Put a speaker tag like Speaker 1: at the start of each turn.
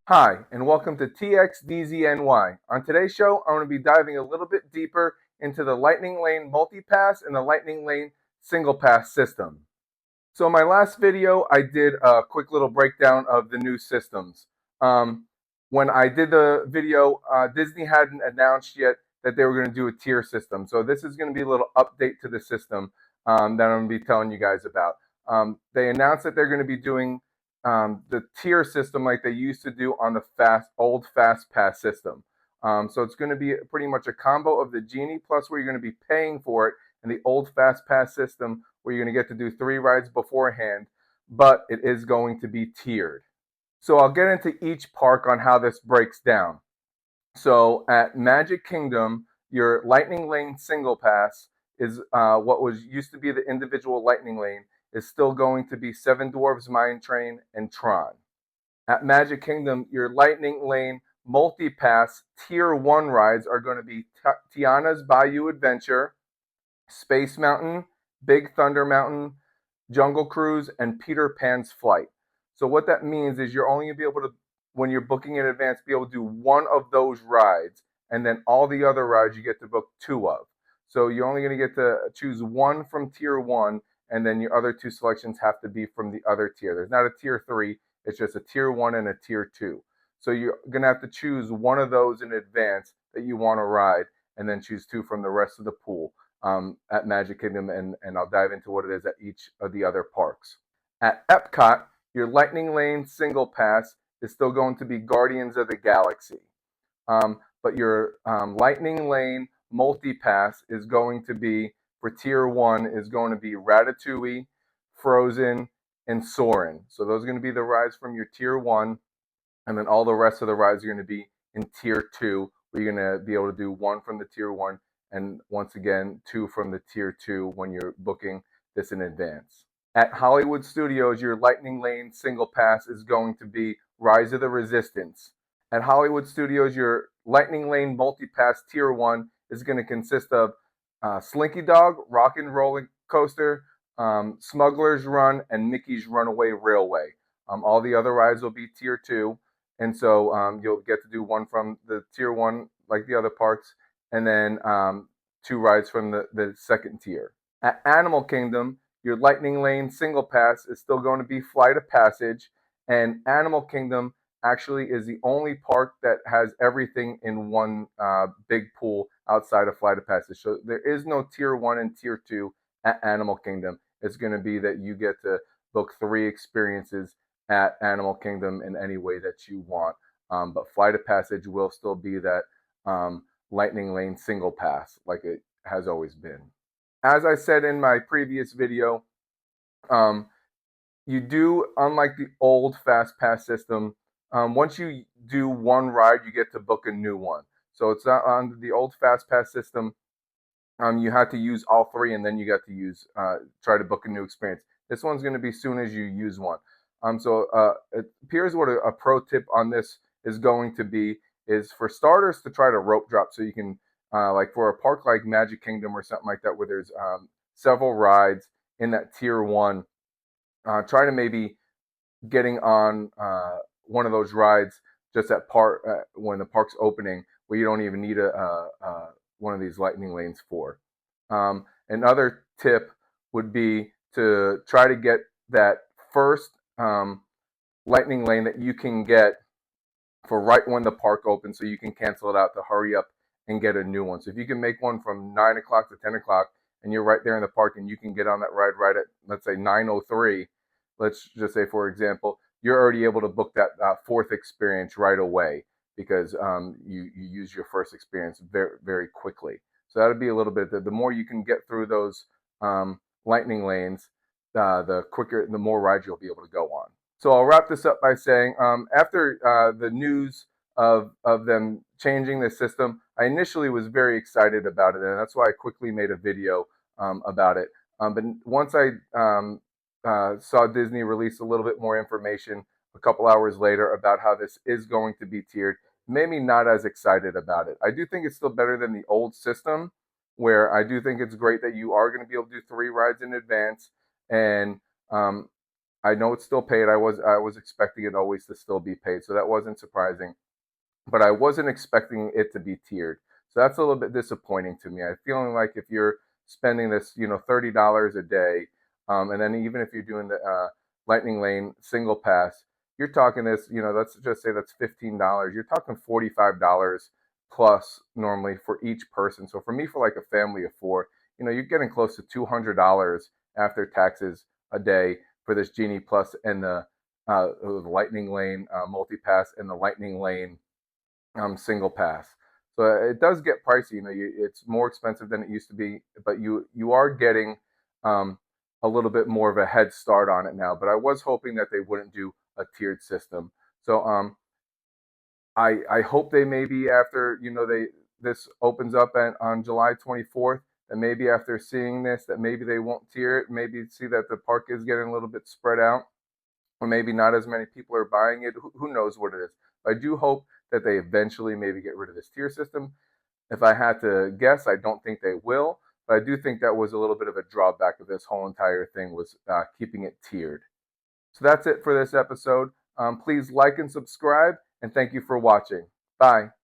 Speaker 1: Hi, and welcome to TXDZNY. On today's show, I'm going to be diving a little bit deeper into the Lightning Lane multi-pass and the Lightning Lane single pass system. So in my last video, I did a quick little breakdown of the new systems. When I did the video, Disney hadn't announced yet that they were going to do a tier system. So this is going to be a little update to the system that I'm going to be telling you guys about. They announced that they're going to be doing the tier system like they used to do on the old Fast Pass system. So it's going to be pretty much a combo of the Genie Plus where you're going to be paying for it, and the old Fast Pass system where you're going to get to do 3 rides beforehand, but it is going to be tiered. So I'll get into each park on how this breaks down. So at Magic Kingdom, your Lightning Lane single pass is what was used to be the individual Lightning Lane is still going to be Seven Dwarfs Mine Train and Tron. At Magic Kingdom, your Lightning Lane multi-pass Tier 1 rides are going to be Tiana's Bayou Adventure, Space Mountain, Big Thunder Mountain, Jungle Cruise, and Peter Pan's Flight. So what that means is you're only going to be able to, when you're booking in advance, be able to do one of those rides, and then all the other rides you get to book 2 of. So you're only going to get to choose one from Tier 1, and then your other 2 selections have to be from the other tier. There's not a Tier 3, it's just a Tier 1 and a Tier 2. So you're going to have to choose one of those in advance that you want to ride, and then choose 2 from the rest of the pool at Magic Kingdom, and I'll dive into what it is at each of the other parks. At Epcot, your Lightning Lane single pass is still going to be Guardians of the Galaxy. But your Lightning Lane multi-pass is going to be, for Tier 1, is going to be Ratatouille, Frozen, and Soarin'. So those are going to be the rides from your Tier 1, and then all the rest of the rides are going to be in Tier 2, where you're going to be able to do 1 from the Tier 1, and once again, 2 from the Tier 2 when you're booking this in advance. At Hollywood Studios, your Lightning Lane single pass is going to be Rise of the Resistance. At Hollywood Studios, your Lightning Lane multi-pass Tier 1 is going to consist of Slinky Dog, Rock and Roller Coaster, Smuggler's Run, and Mickey's Runaway Railway. All the other rides will be Tier 2, and so you'll get to do 1 from the Tier 1 like the other parks, and then 2 rides from the second tier. At Animal Kingdom, your Lightning Lane single pass is still going to be Flight of Passage, and Animal Kingdom actually is the only park that has everything in one big pool outside of Flight of Passage. So there is no Tier 1 and Tier 2 at Animal Kingdom. It's going to be that you get to book 3 experiences at Animal Kingdom in any way that you want. But Flight of Passage will still be that Lightning Lane single pass like it has always been. As I said in my previous video, you do, unlike the old Fast Pass system, once you do 1 ride, you get to book a new one. So it's not on the old Fast Pass system. You had to use all 3, and then you got to use try to book a new experience. This one's going to be soon as you use one. So it appears what a pro tip on this is going to be is for starters to try to rope drop, so you can like for a park like Magic Kingdom or something like that where there's several rides in that Tier 1. Try to maybe getting on one of those rides just at when the park's opening, where you don't even need one of these Lightning Lanes for. Another tip would be to try to get that first Lightning Lane that you can get for right when the park opens, so you can cancel it out to hurry up and get a new one. So if you can make one from 9 o'clock to 10 o'clock, and you're right there in the park, and you can get on that ride right at, let's say, 9:03, let's just say, for example, you're already able to book that 4th experience right away because you use your first experience very, very quickly. So that would be a little bit, the more you can get through those Lightning Lanes, the more rides you'll be able to go on. So I'll wrap this up by saying, after the news of them changing the system, I initially was very excited about it, and that's why I quickly made a video about it. But once I saw Disney release a little bit more information a couple hours later about how this is going to be tiered, made me not as excited about it. I do think it's still better than the old system, where I do think it's great that you are going to be able to do 3 rides in advance, and I know it's still paid. I was expecting it always to still be paid, so that wasn't surprising. But I wasn't expecting it to be tiered. So that's a little bit disappointing to me. I'm feeling like if you're spending this, $30 a day, and then even if you're doing the Lightning Lane single pass, you're talking this, let's just say that's $15. You're talking $45 plus normally for each person. So for me, for like a family of four, you're getting close to $200 after taxes a day for this Genie Plus and the Lightning Lane multi pass and the Lightning Lane single pass. So it does get pricey. It's more expensive than it used to be, but you are getting um, a little bit more of a head start on it now. But I was hoping that they wouldn't do a tiered system. So I hope they maybe after this opens up on July 24th, that maybe after seeing this, that maybe they won't tier it. Maybe see that the park is getting a little bit spread out, or maybe not as many people are buying it. Who knows what it is? But I do hope that they eventually maybe get rid of this tier system. If I had to guess, I don't think they will, but I do think that was a little bit of a drawback of this whole entire thing was keeping it tiered. So that's it for this episode. Please like and subscribe, and thank you for watching. Bye.